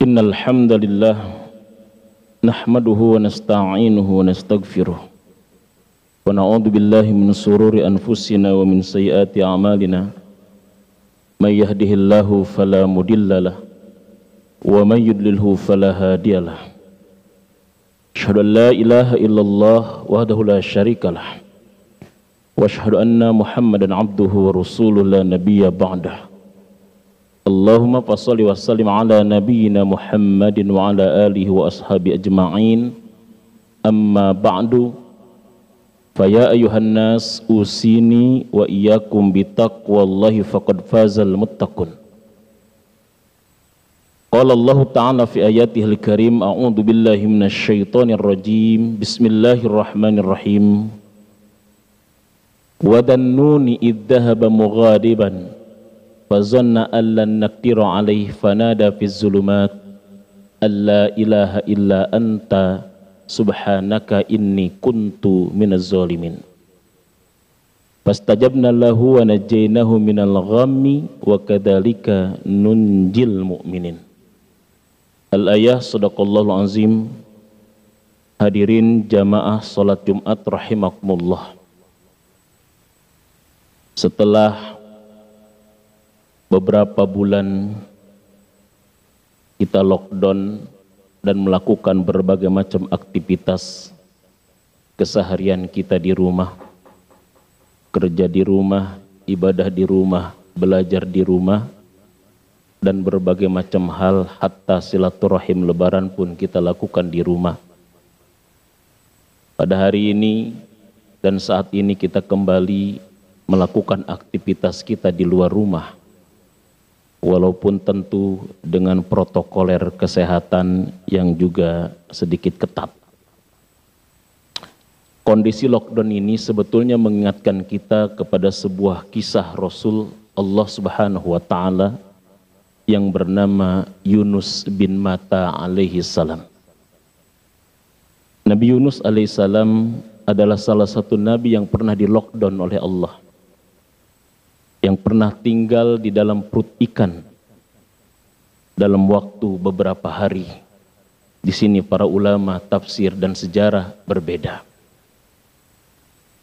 Innal hamdalillah nahmaduhu wa nasta'inuhu wa nastaghfiruh wa na'udzu billahi min shururi anfusina wa min sayyiati a'malina may yahdihillahu fala mudhillalah wa may yudlilhu fala hadiyalah. Asyhadu an la ilaha illallah wahdahu la syarikalah wa asyhadu anna Muhammadan abduhu wa rasuluhu la nabiyya ba'dah. Allahumma fasholli wa sallim ala nabiyyina Muhammadin wa ala alihi wa ashabi ajma'in. Amma ba'du, fa ya ayyuhan nas usini wa iyyakum bitaqwallahi faqad fazal muttaqun. Qala Allah ta'ala fi ayatihil karim, a'udzu billahi minasy syaithanir rajim. Bismillahirrahmanirrahim. Wa dhannuni idh dhahaba mughadiban fazanna allan naqdiru alaihi fanada fi zulumat alla ilaha illa anta subhanaka inni kuntu minaz zalimin. Fastajabna lahu wa najainahu minal ghammi wa kadzalika nunjil mu'minin. Al-ayah. Shadaqallahul azim. Hadirin jamaah salat Jumat rahimakumullah. Setelah beberapa bulan kita lockdown dan melakukan berbagai macam aktivitas keseharian kita di rumah, kerja di rumah, ibadah di rumah, belajar di rumah, dan berbagai macam hal, hatta silaturahim lebaran pun kita lakukan di rumah. Pada hari ini dan saat ini kita kembali melakukan aktivitas kita di luar rumah, walaupun tentu dengan protokoler kesehatan yang juga sedikit ketat. Kondisi lockdown ini sebetulnya mengingatkan kita kepada sebuah kisah Rasul Allah Subhanahu wa Ta'ala yang bernama Yunus bin Matta alaihi salam. Nabi Yunus alaihi salam adalah salah satu nabi yang pernah di lockdown oleh Allah, yang pernah tinggal di dalam perut ikan dalam waktu beberapa hari. Di sini para ulama tafsir dan sejarah berbeda.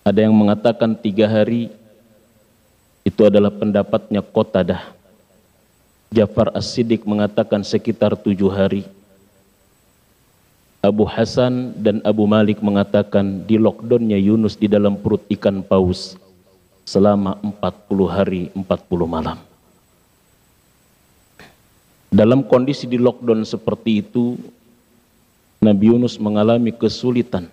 Ada yang mengatakan 3 hari, itu adalah pendapatnya Qatadah. Ja'far As-Siddiq mengatakan sekitar 7 hari. Abu Hasan dan Abu Malik mengatakan di lockdownnya Yunus di dalam perut ikan paus selama 40 hari 40 malam. Dalam kondisi di lockdown seperti itu, Nabi Yunus mengalami kesulitan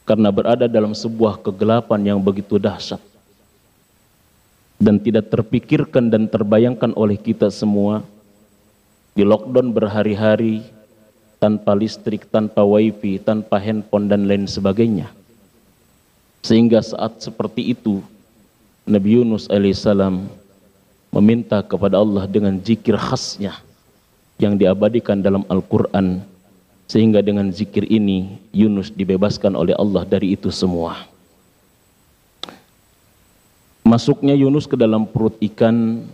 karena berada dalam sebuah kegelapan yang begitu dahsyat dan tidak terpikirkan dan terbayangkan oleh kita semua. Di lockdown berhari-hari tanpa listrik, tanpa wifi, tanpa handphone dan lain sebagainya. Sehingga saat seperti itu Nabi Yunus alaihissalam meminta kepada Allah dengan zikir khasnya yang diabadikan dalam Al-Quran, sehingga dengan zikir ini Yunus dibebaskan oleh Allah dari itu semua. Masuknya Yunus ke dalam perut ikan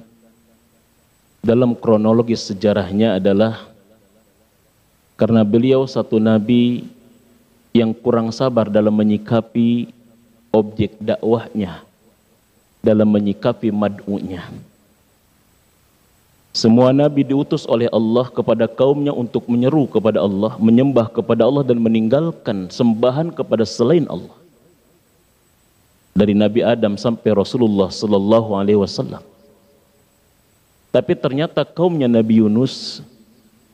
dalam kronologis sejarahnya adalah karena beliau satu nabi yang kurang sabar dalam menyikapi objek dakwahnya, dalam menyikapi mad'unya. Semua nabi diutus oleh Allah kepada kaumnya untuk menyeru kepada Allah, menyembah kepada Allah dan meninggalkan sembahan kepada selain Allah. Dari Nabi Adam sampai Rasulullah sallallahu alaihi wasallam. Tapi ternyata kaumnya Nabi Yunus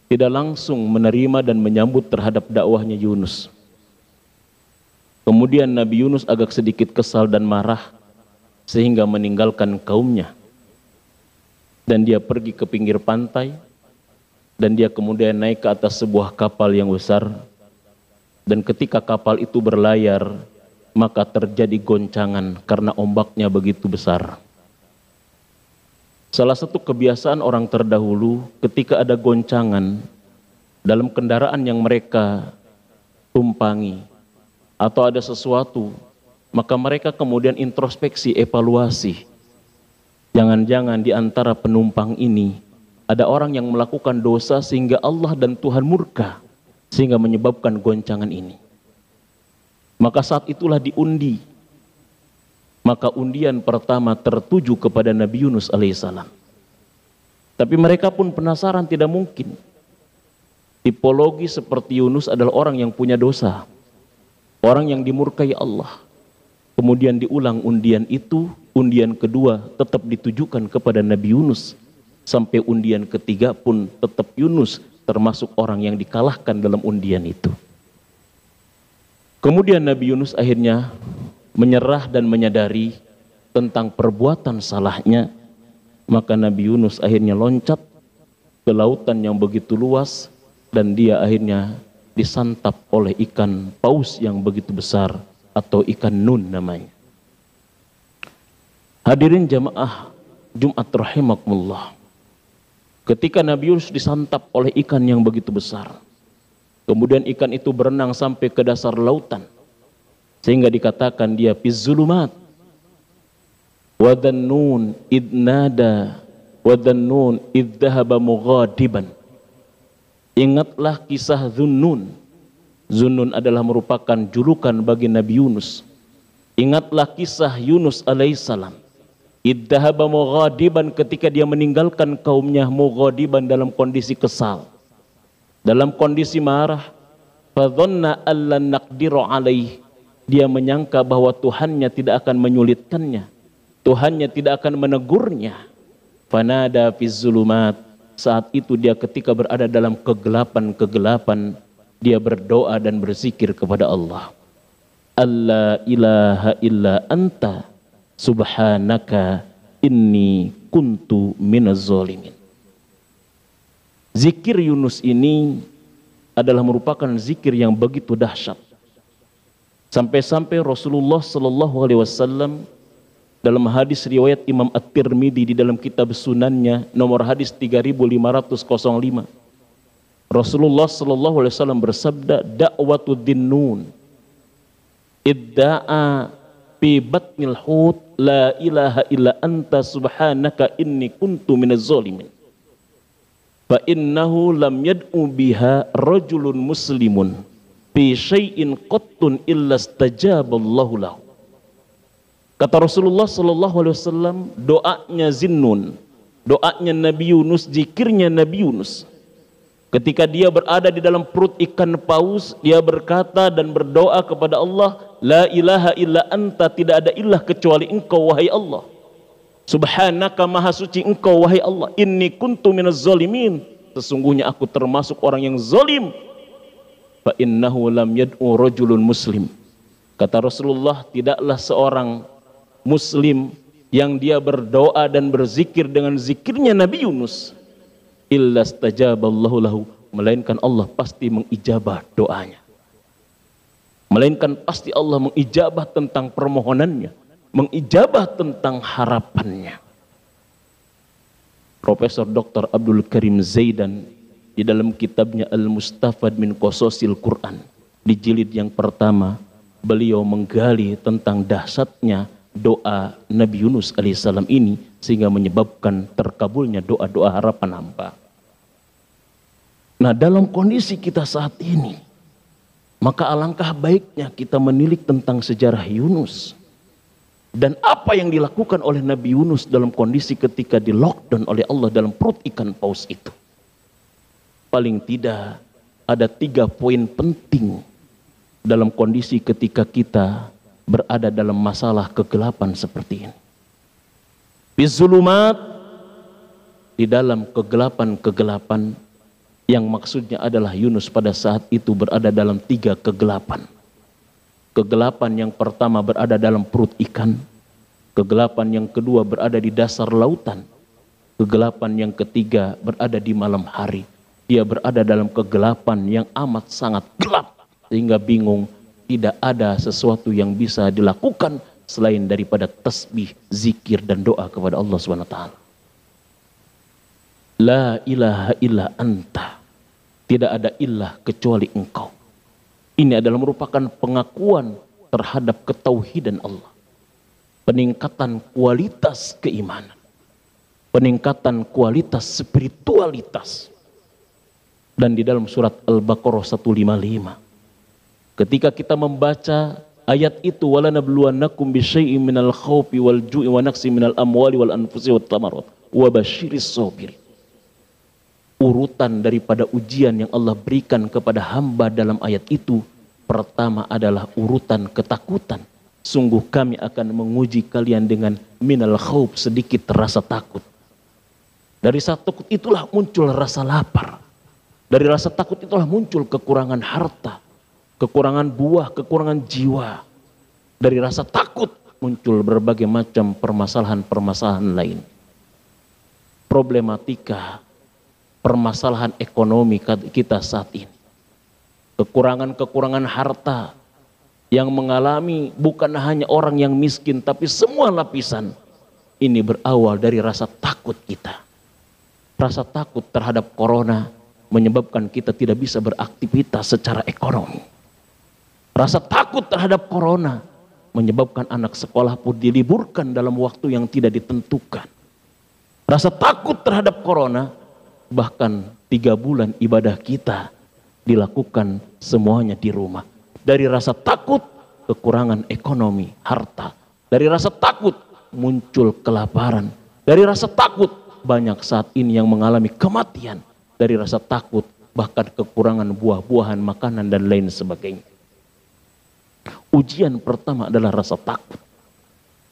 tidak langsung menerima dan menyambut terhadap dakwahnya Yunus. Kemudian Nabi Yunus agak sedikit kesal dan marah sehingga meninggalkan kaumnya. Dan dia pergi ke pinggir pantai, dan dia kemudian naik ke atas sebuah kapal yang besar. Dan ketika kapal itu berlayar, maka terjadi goncangan karena ombaknya begitu besar. Salah satu kebiasaan orang terdahulu ketika ada goncangan dalam kendaraan yang mereka tumpangi atau ada sesuatu, maka mereka kemudian introspeksi, evaluasi. Jangan-jangan di antara penumpang ini Ada orang yang melakukan dosa sehingga Allah dan Tuhan murka, sehingga menyebabkan goncangan ini. Maka saat itulah diundi. Maka undian pertama tertuju kepada Nabi Yunus alaihissalam. Tapi mereka pun penasaran, tidak mungkin. Tipologi seperti Yunus adalah orang yang punya dosa. Orang yang dimurkai Allah. Kemudian diulang undian itu, undian kedua tetap ditujukan kepada Nabi Yunus. Sampai undian ketiga pun tetap Yunus termasuk orang yang dikalahkan dalam undian itu. Kemudian Nabi Yunus akhirnya menyerah dan menyadari tentang perbuatan salahnya. Maka Nabi Yunus akhirnya loncat ke lautan yang begitu luas dan dia akhirnya disantap oleh ikan paus yang begitu besar atau ikan nun namanya. Hadirin jamaah Jumat rahimakumullah. Ketika Nabi Yunus disantap oleh ikan yang begitu besar, kemudian ikan itu berenang sampai ke dasar lautan, sehingga dikatakan dia fizzulumat. Wadhannun idnada wadhannun idzahaba mughadiban. Ingatlah kisah Zunnun. Zunnun adalah merupakan julukan bagi Nabi Yunus. Ingatlah kisah Yunus alaihissalam. Idzahaba mughadiban, ketika dia meninggalkan kaumnya mughadiban dalam kondisi kesal, dalam kondisi marah. Fadhanna allan naqdiru alaih, dia menyangka bahwa Tuhannya tidak akan menyulitkannya, Tuhannya tidak akan menegurnya. Fanada fiz zulumat, saat itu dia ketika berada dalam kegelapan-kegelapan, dia berdoa dan berzikir kepada Allah. Alla ilaha illa anta subhanaka inni kuntu minaz zalimin. Zikir Yunus ini adalah merupakan zikir yang begitu dahsyat. Sampai-sampai Rasulullah sallallahu alaihi wasallam dalam hadis riwayat Imam At-Tirmidzi di dalam kitab sunannya nomor hadis 3505, Rasulullah sallallahu alaihi wasallam bersabda, da'watu dinnun idda'a fi batnil hut la ilaha illa anta subhanaka inni kuntu minaz zalimin. Fa innahu lam yad'u biha rajulun muslimun fi syai'in qattun illa istajaballahu lahu. Kata Rasulullah sallallahu alaihi wasallam, doanya Zinnun, doanya Nabi Yunus, zikirnya Nabi Yunus, ketika dia berada di dalam perut ikan paus, dia berkata dan berdoa kepada Allah, la ilaha illa anta, tidak ada ilah kecuali engkau wahai Allah. Subhanaka, maha suci engkau wahai Allah. Inni kuntu minaz zalimin, sesungguhnya aku termasuk orang yang zalim. Fa innahu lam yad'u rajulun muslim. Kata Rasulullah, tidaklah seorang muslim yang dia berdoa dan berzikir dengan zikirnya Nabi Yunus, illa stajaballahu lahu, melainkan Allah pasti mengijabah doanya, melainkan pasti Allah mengijabah tentang permohonannya, mengijabah tentang harapannya. Profesor Dr. Abdul Karim Zaidan di dalam kitabnya Al-Mustafad min Qasasil Quran di jilid yang pertama, beliau menggali tentang dahsyatnya doa Nabi Yunus alaihissalam ini sehingga menyebabkan terkabulnya doa-doa harapan hamba. Nah, dalam kondisi kita saat ini, maka alangkah baiknya kita menilik tentang sejarah Yunus dan apa yang dilakukan oleh Nabi Yunus dalam kondisi ketika di lockdown oleh Allah dalam perut ikan paus itu. Paling tidak ada 3 poin penting dalam kondisi ketika kita berada dalam masalah kegelapan seperti ini. Bizulumat, di dalam kegelapan-kegelapan, yang maksudnya adalah Yunus pada saat itu berada dalam 3 kegelapan. Kegelapan yang pertama berada dalam perut ikan, kegelapan yang kedua berada di dasar lautan, kegelapan yang ketiga berada di malam hari. Dia berada dalam kegelapan yang amat sangat gelap sehingga bingung, tidak ada sesuatu yang bisa dilakukan selain daripada tasbih, zikir dan doa kepada Allah SWT. La ilaha illa anta, tidak ada ilah kecuali engkau. Ini adalah merupakan pengakuan terhadap ketauhidan Allah, peningkatan kualitas keimanan. peningkatan kualitas spiritualitas. Dan di dalam surat Al-Baqarah 155, ketika kita membaca ayat itu, wala nabluwannakum bisyai'in minal khaufi wal ju'i wa naqsin minal amwali wal anfusi wat thamarat wa basyiris sabirin. Urutan daripada ujian yang Allah berikan kepada hamba dalam ayat itu, pertama adalah urutan ketakutan. Sungguh kami akan menguji kalian dengan minal khauf, sedikit rasa takut. Dari rasa takut itulah muncul rasa lapar. Dari rasa takut itulah muncul kekurangan harta, kekurangan buah, kekurangan jiwa. Dari rasa takut muncul berbagai macam permasalahan-permasalahan lain. Problematika, permasalahan ekonomi kita saat ini. Kekurangan-kekurangan harta yang mengalami bukan hanya orang yang miskin, tapi semua lapisan. Ini berawal dari rasa takut kita. Rasa takut terhadap corona menyebabkan kita tidak bisa beraktivitas secara ekonomi. Rasa takut terhadap corona menyebabkan anak sekolah pun diliburkan dalam waktu yang tidak ditentukan. Rasa takut terhadap corona, bahkan 3 bulan ibadah kita dilakukan semuanya di rumah. Dari rasa takut, kekurangan ekonomi, harta. Dari rasa takut muncul kelaparan. Dari rasa takut banyak saat ini yang mengalami kematian. Dari rasa takut bahkan kekurangan buah-buahan, makanan dan lain sebagainya. Ujian pertama adalah rasa takut.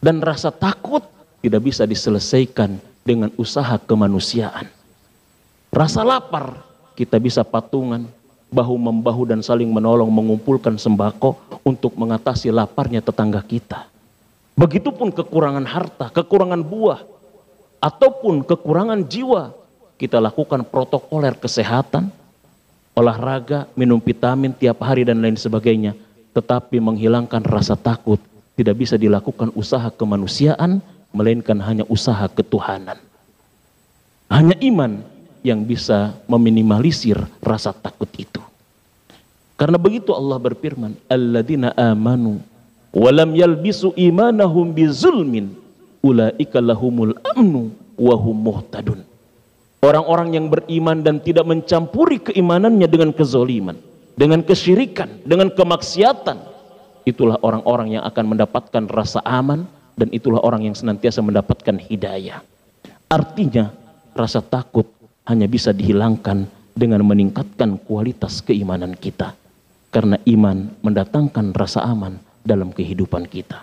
Dan rasa takut tidak bisa diselesaikan dengan usaha kemanusiaan. Rasa lapar kita bisa patungan, bahu-membahu dan saling menolong mengumpulkan sembako untuk mengatasi laparnya tetangga kita. Begitupun kekurangan harta, kekurangan buah, ataupun kekurangan jiwa. Kita lakukan protokoler kesehatan, olahraga, minum vitamin tiap hari dan lain sebagainya. Tetapi menghilangkan rasa takut tidak bisa dilakukan usaha kemanusiaan, melainkan hanya usaha ketuhanan. Hanya iman yang bisa meminimalisir rasa takut itu. Karena begitu Allah berfirman, alladzina amanu walam yalbisu imanahum bizulmin ulaika lahumul amnu wa hum muhtadun. Orang-orang yang beriman dan tidak mencampuri keimanannya dengan kezoliman, dengan kesyirikan, dengan kemaksiatan, itulah orang-orang yang akan mendapatkan rasa aman, dan itulah orang yang senantiasa mendapatkan hidayah. Artinya rasa takut hanya bisa dihilangkan dengan meningkatkan kualitas keimanan kita. Karena iman mendatangkan rasa aman dalam kehidupan kita.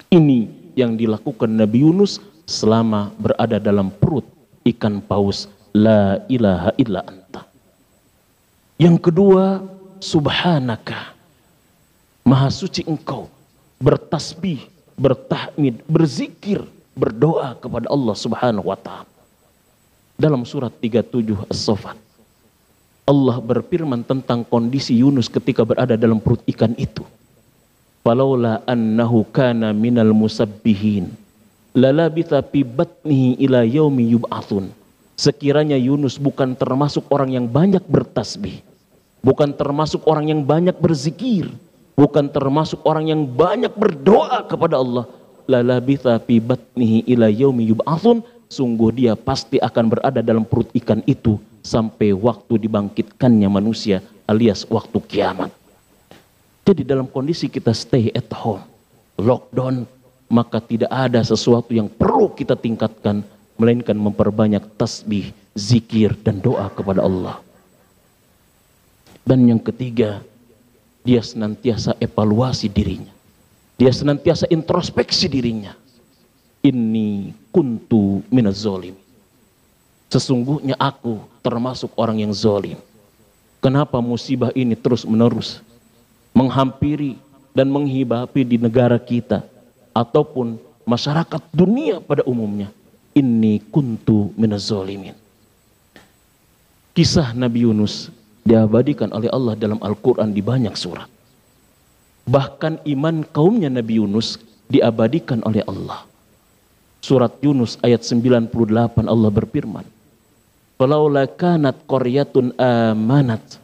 Ini yang dilakukan Nabi Yunus selama berada dalam perut ikan paus. La ilaha illa anta. Yang kedua, subhanaka, maha suci engkau. Bertasbih, bertahmid, berzikir, berdoa kepada Allah subhanahu wa ta'ala. Dalam surat 37 As-Saffat, Allah berfirman tentang kondisi Yunus ketika berada dalam perut ikan itu. Falaula annahu kana minal musabbihin lalabitha fi batnihi ila yaumi yub'atsun. Sekiranya Yunus bukan termasuk orang yang banyak bertasbih, bukan termasuk orang yang banyak berzikir, bukan termasuk orang yang banyak berdoa kepada Allah, lalabitha fi batnihi ila yaumi yub'atsun, sungguh dia pasti akan berada dalam perut ikan itu sampai waktu dibangkitkannya manusia, alias waktu kiamat. Jadi dalam kondisi kita stay at home, lockdown, maka tidak ada sesuatu yang perlu kita tingkatkan, melainkan memperbanyak tasbih, zikir, dan doa kepada Allah. Dan yang ketiga, dia senantiasa evaluasi dirinya. Dia senantiasa introspeksi dirinya. Inni kuntu minaz zolim. Sesungguhnya aku termasuk orang yang zolim. Kenapa musibah ini terus menerus menghampiri dan menghibapi di negara kita ataupun masyarakat dunia pada umumnya? Inni kuntu minaz zolimin. Kisah Nabi Yunus diabadikan oleh Allah dalam Al-Quran di banyak surat. Bahkan iman kaumnya Nabi Yunus diabadikan oleh Allah. Surat Yunus ayat 98 Allah berfirman, falaula kanat qaryatun amanat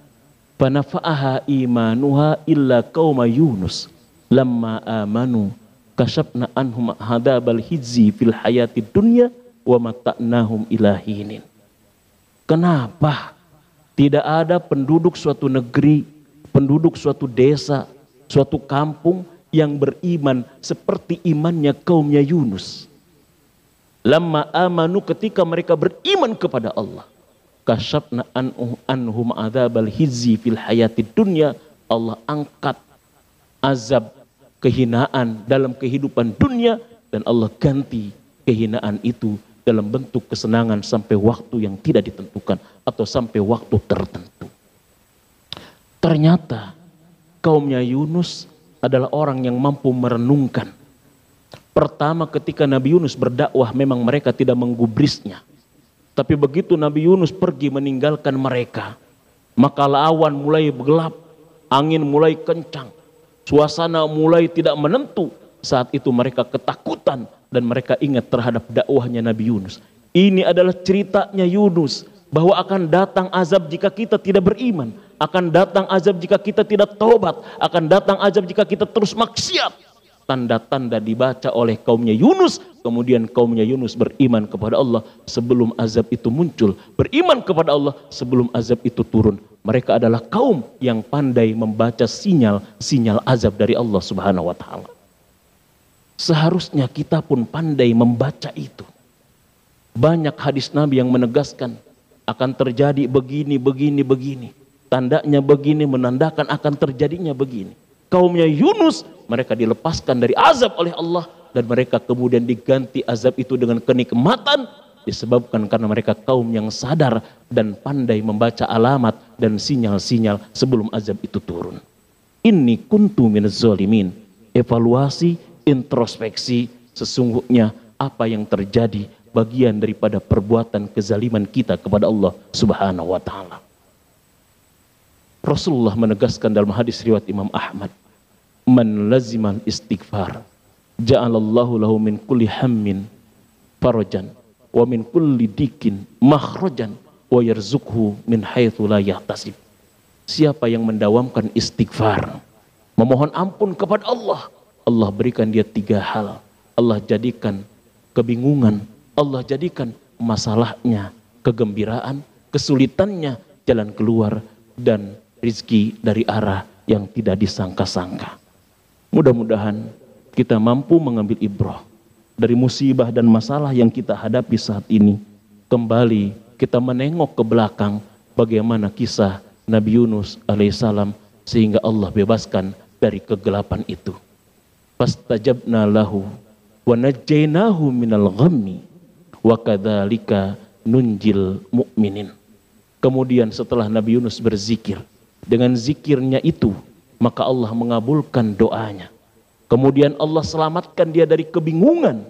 fanafa'aha imanuha illa qauma Yunus lamma amanu kasyafna anhum hadabal hizzi fil hayatid dunya wa mata'nahum ila hinin. Kenapa tidak ada penduduk suatu negeri, penduduk suatu desa, suatu kampung yang beriman seperti imannya kaumnya Yunus? Lamma amanu, ketika mereka beriman kepada Allah, kasyafna anhum adzabal hizzi fil hayatid dunya, Allah angkat azab kehinaan dalam kehidupan dunia, dan Allah ganti kehinaan itu dalam bentuk kesenangan sampai waktu yang tidak ditentukan atau sampai waktu tertentu. Ternyata kaumnya Yunus adalah orang yang mampu merenungkan. Pertama, ketika Nabi Yunus berdakwah memang mereka tidak menggubrisnya. Tapi begitu Nabi Yunus pergi meninggalkan mereka, maka awan mulai gelap, angin mulai kencang, suasana mulai tidak menentu. Saat itu mereka ketakutan dan mereka ingat terhadap dakwahnya Nabi Yunus. Ini adalah ceritanya Yunus, bahwa akan datang azab jika kita tidak beriman, akan datang azab jika kita tidak taubat, akan datang azab jika kita terus maksiat. Tanda-tanda dibaca oleh kaumnya Yunus, kemudian kaumnya Yunus beriman kepada Allah sebelum azab itu muncul, beriman kepada Allah sebelum azab itu turun. Mereka adalah kaum yang pandai membaca sinyal-sinyal azab dari Allah Subhanahu wa taala. Seharusnya kita pun pandai membaca itu. Banyak hadis Nabi yang menegaskan akan terjadi begini, begini, begini. Tandanya begini, menandakan akan terjadinya begini. Kaumnya Yunus, mereka dilepaskan dari azab oleh Allah, dan mereka kemudian diganti azab itu dengan kenikmatan, disebabkan karena mereka kaum yang sadar dan pandai membaca alamat dan sinyal-sinyal sebelum azab itu turun. Inni kuntu minaz zalimin. Evaluasi, introspeksi, sesungguhnya apa yang terjadi bagian daripada perbuatan kezaliman kita kepada Allah Subhanahu wa taala. Rasulullah menegaskan dalam hadis riwayat Imam Ahmad, man lazimal istighfar ja'alallahu lahu min kulli hammin farajan wa min kulli dikin makhrajan wa yarzuqhu min haitsu la yahtasib. Siapa yang mendawamkan istighfar, memohon ampun kepada Allah, Allah berikan dia 3 hal. Allah jadikan kebingungan, Allah jadikan masalahnya kegembiraan, kesulitannya jalan keluar, dan rizki dari arah yang tidak disangka-sangka. Mudah-mudahan kita mampu mengambil ibrah dari musibah dan masalah yang kita hadapi saat ini. Kembali kita menengok ke belakang bagaimana kisah Nabi Yunus alaihissalam sehingga Allah bebaskan dari kegelapan itu. Fastajabna lahu wa najjaynahu minal ghammi wa kadzalika nunjil mu'minin. Kemudian setelah Nabi Yunus berzikir, dengan zikirnya itu maka Allah mengabulkan doanya. Kemudian Allah selamatkan dia dari kebingungan,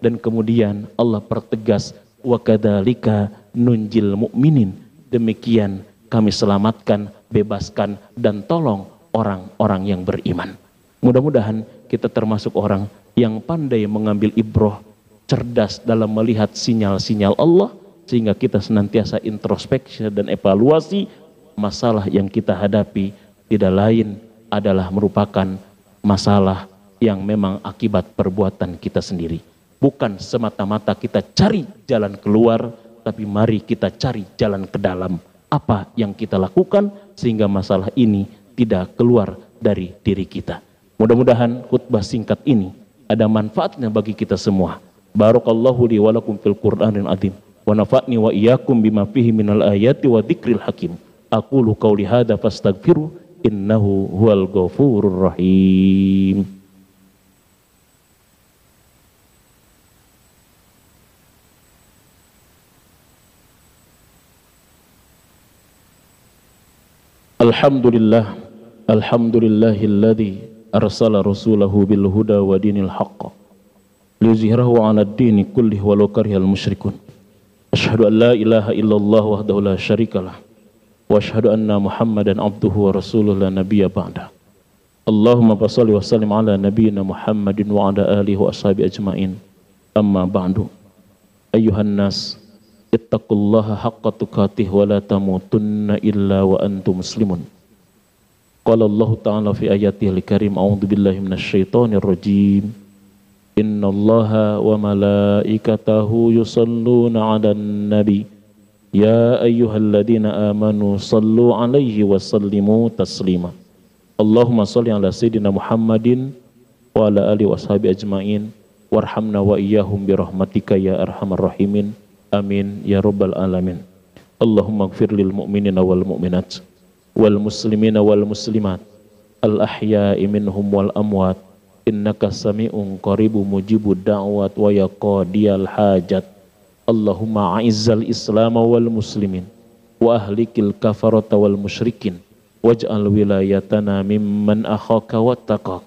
dan kemudian Allah pertegas wa kadzalika nunjil mu'minin. Demikian kami selamatkan, bebaskan dan tolong orang-orang yang beriman. Mudah-mudahan kita termasuk orang yang pandai mengambil ibrah, cerdas dalam melihat sinyal-sinyal Allah, sehingga kita senantiasa introspeksi dan evaluasi masalah yang kita hadapi tidak lain adalah merupakan masalah yang memang akibat perbuatan kita sendiri. Bukan semata-mata kita cari jalan keluar, tapi mari kita cari jalan ke dalam. Apa yang kita lakukan sehingga masalah ini tidak keluar dari diri kita. Mudah-mudahan khutbah singkat ini ada manfaatnya bagi kita semua. Barakallahu li wa lakum fil Qur'anil azim. Wa nafa'ni wa iyyakum bima fihi minal ayati wa dzikril hakim. Aqulu qauli hadza fastaghfiru innahu huwal ghafurur rahim. Alhamdulillah, alhamdulillahilladzi arsala rasulahu bil huda wa dinil haqq liyuzhirahu 'ala ad-dini kullihi walau karihal musyrikun. Asyhadu an la ilaha illallah wahdahu la syarikalah wa asyhadu anna Muhammadan abduhu wa rasuluhu la nabiyya ba'da. Allahumma shalli wa sallim ala nabiyyina Muhammadin wa ala alihi wa ashabi ajmain. Amma ba'du. Ayyuhan nas, ittaqullaha haqqa tuqatih wa la tamutunna illa wa antum muslimun. Qala Allah ta'ala fi ayatihi al-karim, a'udzu billahi minasy syaithanir rajim. Innallaha wa malaikatahu yusalluna 'alan nabi. Ya ayyuhalladzina amanu sallu 'alaihi wa sallimu taslima. Allahumma shalli ala sayyidina Muhammadin wa ala alihi washabi ajmain warhamna wa iyyahum birahmatika ya arhamar rahimin. Amin ya rabbal alamin. Allahumma ighfir lil mu'minina wal mu'minat wal muslimina wal muslimat al ahya'i minhum wal amwat innaka sami'un qaribu mujibud da'wat wa ya qadiyal hajat. Allahumma a'izzal islam wal muslimin wa ahlikil kafarata wal musyrikin waj'al wilayatana mimman akhaka wattaqak.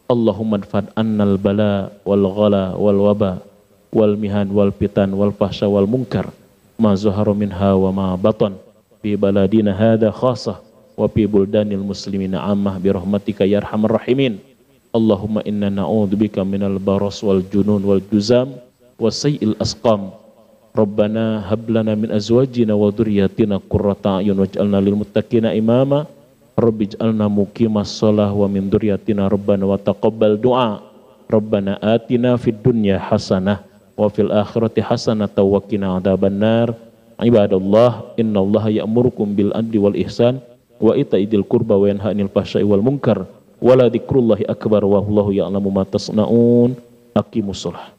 Allahumma adfad annal bala wal ghala wal waba wal mihan wal fitan wal fahsya wal munkar ma zahara minha wa ma batan fi baladina hadha khasah wa fi buldanil muslimina ammah bi rahmatika ya arhamar rahimin. Allahumma inna na'udzubika minal baras wal junun wal juzam wa sayyi'il asqam. Rabbana hab lana min azwajina wa dhurriyyatina qurrata a'yun waj'alna lil muttaqina imama. Rabbi ij'alna muqimas shalah wa min dhurriyyatina rabbana wa taqabbal du'a. Rabbana atina fid dunya hasanah wa fil akhirati hasanah wa qina adzabannar. Ibadallah, innallaha ya'murukum bil adli wal ihsan wa ita'idil qurba wa yanha 'anil fahsya'i wal munkar. Wala dzikrullahi akbar wallahu ya'lamu ma tasna'un. Aqimus shalah.